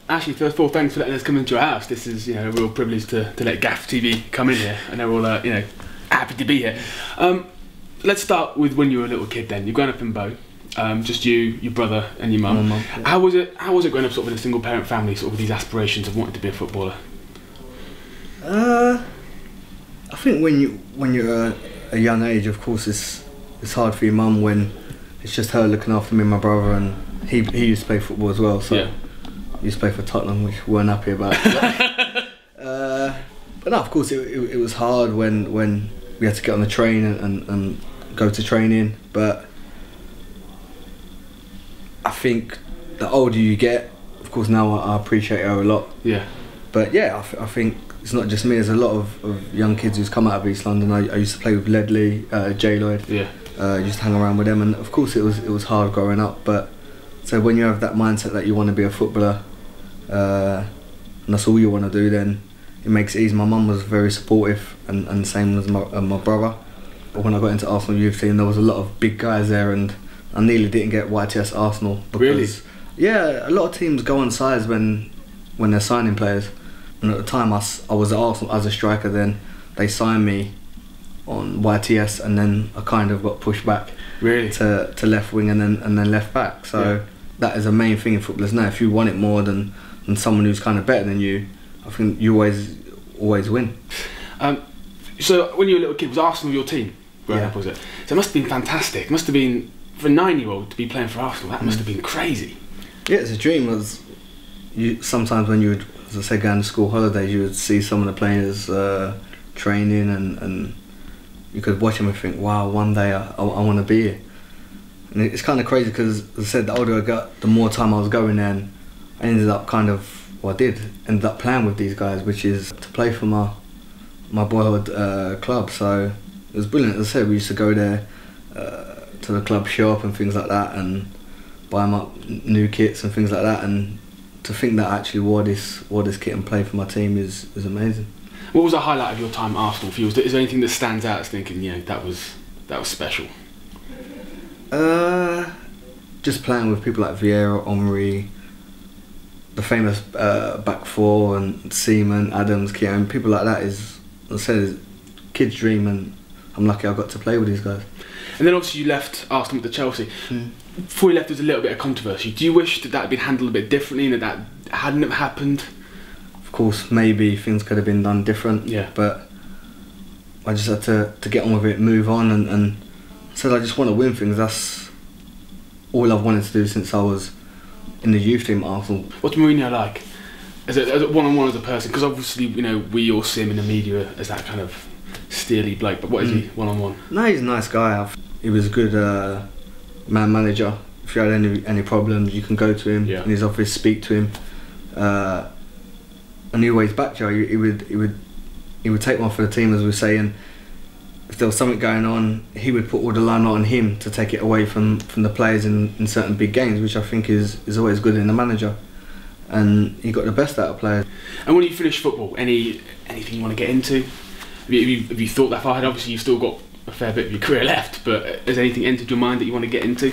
Actually, first of all, thanks for letting us come into your house. This is, a real privilege to let GAFF.TV come in here, and they're all, happy to be here. Let's start with when you were a little kid. Then you've grown up in Bow, just you, your brother, and your mum. Yeah. How was it growing up sort of in a single-parent family, sort of with these aspirations of wanting to be a footballer? I think when you're a young age, of course, it's hard for your mum when it's just her looking after me and my brother, and he used to play football as well. So. Yeah. He used to play for Tottenham, which we weren't happy about. But no, of course, it was hard when we had to get on the train and go to training. But I think the older you get, of course, now I appreciate her a lot. Yeah. But yeah, I think it's not just me. There's a lot of young kids who's come out of East London. I used to play with Ledley, J Lloyd. Yeah. Used to hang around with them, and of course, it was hard growing up. But so when you have that mindset that you want to be a footballer, and that's all you want to do, then it makes it easy. My mum was very supportive, and same as my brother. But when I got into Arsenal youth team, there was a lot of big guys there, and I nearly didn't get YTS Arsenal because, really? Yeah, a lot of teams go on size when they're signing players, and at the time I was at Arsenal as a striker. Then they signed me on YTS, and then I kind of got pushed back, really, to left wing and then left back. So yeah. That is a main thing in footballers now. If you want it more than someone who's kind of better than you, I think you always win. So when you were a little kid, was Arsenal your team growing up, was it? So it must have been fantastic. It must have been, for a 9-year-old to be playing for Arsenal, that must have been crazy. Yeah, it's a dream. Sometimes when you would, as I said, go on school holidays, you would see some of the players training, and you could watch them and think, wow, one day I want to be here. And it's kind of crazy because, as I said, the older I got, the more time I was going there, and I ended up ended up playing with these guys, which is to play for my boyhood club. So it was brilliant. As I said, we used to go there to the club shop and things like that, and buy them up new kits and things like that. And to think that I actually wore this kit and play for my team is amazing. What was the highlight of your time at Arsenal for you? Is there anything that stands out as thinking, that was special? Just playing with people like Vieira, Omri, the famous back four, and Seaman, Adams, Keown, people like that is, as I said, is kid's dream, and I'm lucky I got to play with these guys. And then obviously you left Arsenal to Chelsea. Before you left, there was a little bit of controversy. Do you wish that had been handled a bit differently, and that hadn't have happened? Of course, maybe things could have been done different. Yeah. But I just had to get on with it, move on, and said I just want to win things. That's all I've wanted to do since I was in the youth team at Arsenal. What's Mourinho like? As a one-on-one as a person? Because obviously, we all see him in the media as that kind of steely bloke, but what is he one-on-one? No, he's a nice guy. He was a good man manager. If you had any problems, you can go to him in his office, speak to him, and he always backed you. He would take one for the team, as we were saying. If there was something going on, he would put all the limelight on him to take it away from the players in certain big games, which I think is always good in a manager. And he got the best out of players. And when you finish football, anything you want to get into? Have you thought that far ahead? Obviously, you've still got a fair bit of your career left, but has anything entered your mind that you want to get into?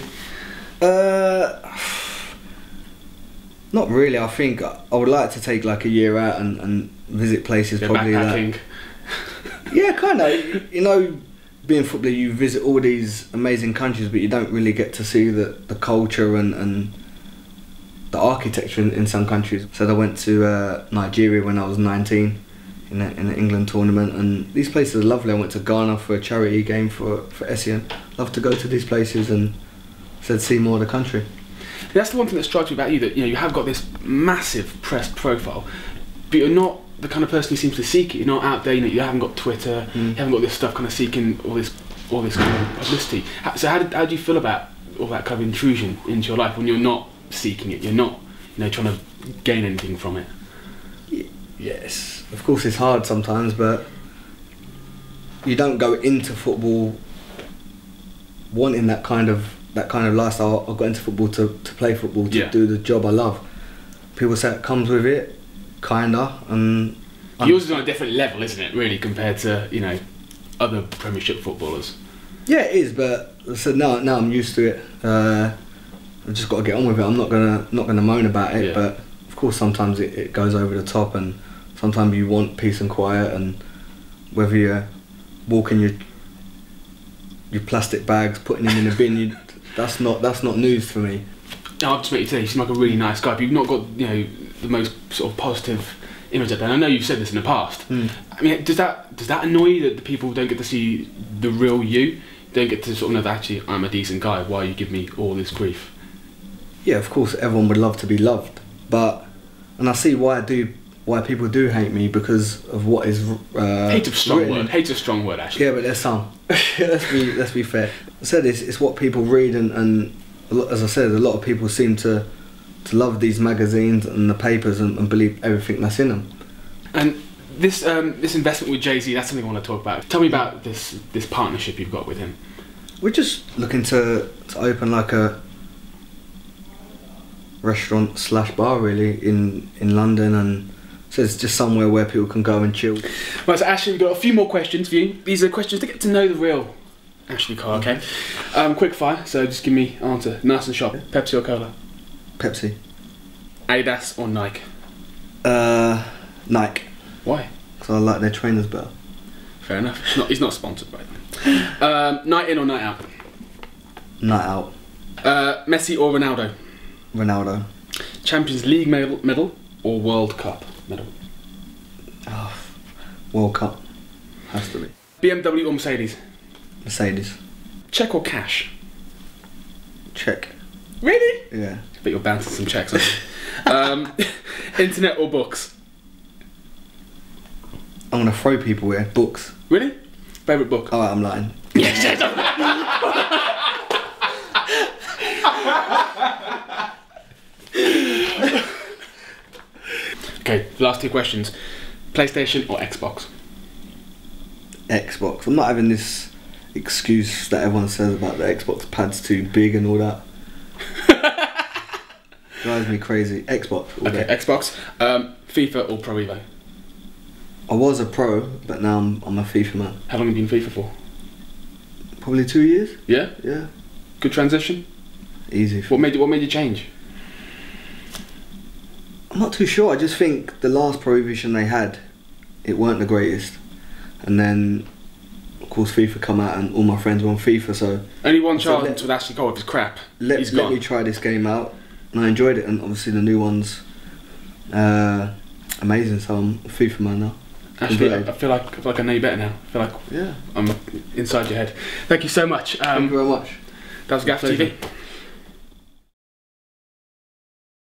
Not really. I think I would like to take like a year out and visit places. Probably backpacking. Yeah, kind of. Being a footballer, you visit all these amazing countries, but you don't really get to see the culture and the architecture in some countries. So I went to Nigeria when I was 19 in an England tournament, and these places are lovely. I went to Ghana for a charity game for Essien. Love to go to these places and see more of the country. That's the one thing that strikes me about you, that you have got this massive press profile, but you're not the kind of person who seems to seek it. You're not out there. You haven't got Twitter. You haven't got this stuff kind of seeking all this kind of publicity. So how do you feel about all that kind of intrusion into your life when you're not seeking it? You're not trying to gain anything from it. Yes, of course it's hard sometimes, but you don't go into football wanting that kind of lifestyle. I got into football to play football, to do the job I love. People say it comes with it, kinda, and yours is on a different level, isn't it? Really, compared to other Premiership footballers. Yeah, it is, but I said now I'm used to it. I've just got to get on with it. I'm not gonna moan about it, but of course sometimes it goes over the top, and sometimes you want peace and quiet, and whether you're walking your plastic bags, putting them in a bin, that's not news for me. I'll just make you say, you seem like a really nice guy, but you've not got, you know, the most sort of positive image of that. And I know you've said this in the past. I mean, does that annoy you that the people don't get to see the real you? Don't get to sort of know that actually I'm a decent guy, why you give me all this grief? Yeah, of course everyone would love to be loved, and I see why people do hate me, because of what is hate's a strong word. Hate's a strong word, actually. Yeah, but there's some. let's be fair. I said it's what people read, and as I said, a lot of people seem to love these magazines and the papers and believe everything that's in them. And this investment with Jay-Z, that's something I want to talk about. Tell me about this partnership you've got with him. We're just looking to open like a restaurant / bar really in London, and so it's just somewhere where people can go and chill. Right, so Ashley, we've got a few more questions for you. These are questions to get to know the real Ashley Carr, okay? Quick fire, so just give me an answer, nice and sharp. Pepsi or Cola? Pepsi. Adidas or Nike? Nike. Why? Because I like their trainers better. Fair enough. He's not sponsored by them. Night in or night out? Night out. Messi or Ronaldo? Ronaldo. Champions League medal or World Cup medal? Oh, World Cup. Has to be. BMW or Mercedes? Mercedes. Cheque or cash? Cheque. Really? Yeah. I bet you're bouncing some checks on you. Internet or books? I'm gonna throw people here. Books. Really? Favourite book? Oh, I'm lying. Yes. Okay, last two questions. PlayStation or Xbox? Xbox. I'm not having this excuse that everyone says about the Xbox pad's too big and all that. Drives me crazy. Xbox. Okay, Xbox. FIFA or Pro Evo? I was a pro, but now I'm a FIFA man. How long have you been FIFA for? Probably 2 years. Yeah? Yeah. Good transition? Easy. What made you change? I'm not too sure. I just think the last Pro Evolution they had, it weren't the greatest. And then, of course, FIFA come out and all my friends were on FIFA, so... Only one chance with Ashley Cole if it's crap. Let me try this game out. And I enjoyed it, and obviously the new one's amazing, so I'm a FIFA man now. Ashley, I feel like I know you better now. I feel like I'm inside your head. Thank you so much. Thank you very much. That was GAFF.TV.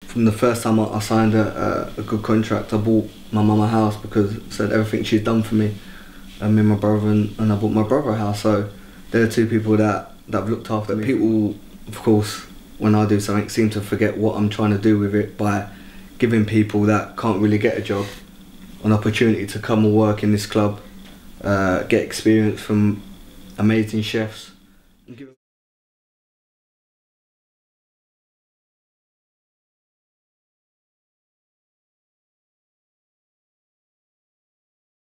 From the first time I signed a good contract, I bought my mum a house because it said everything she's done for me. And me and my brother, and I bought my brother a house. So they're two people that have looked after me. People, of course, when I do something, seem to forget what I'm trying to do with it by giving people that can't really get a job an opportunity to come and work in this club, get experience from amazing chefs.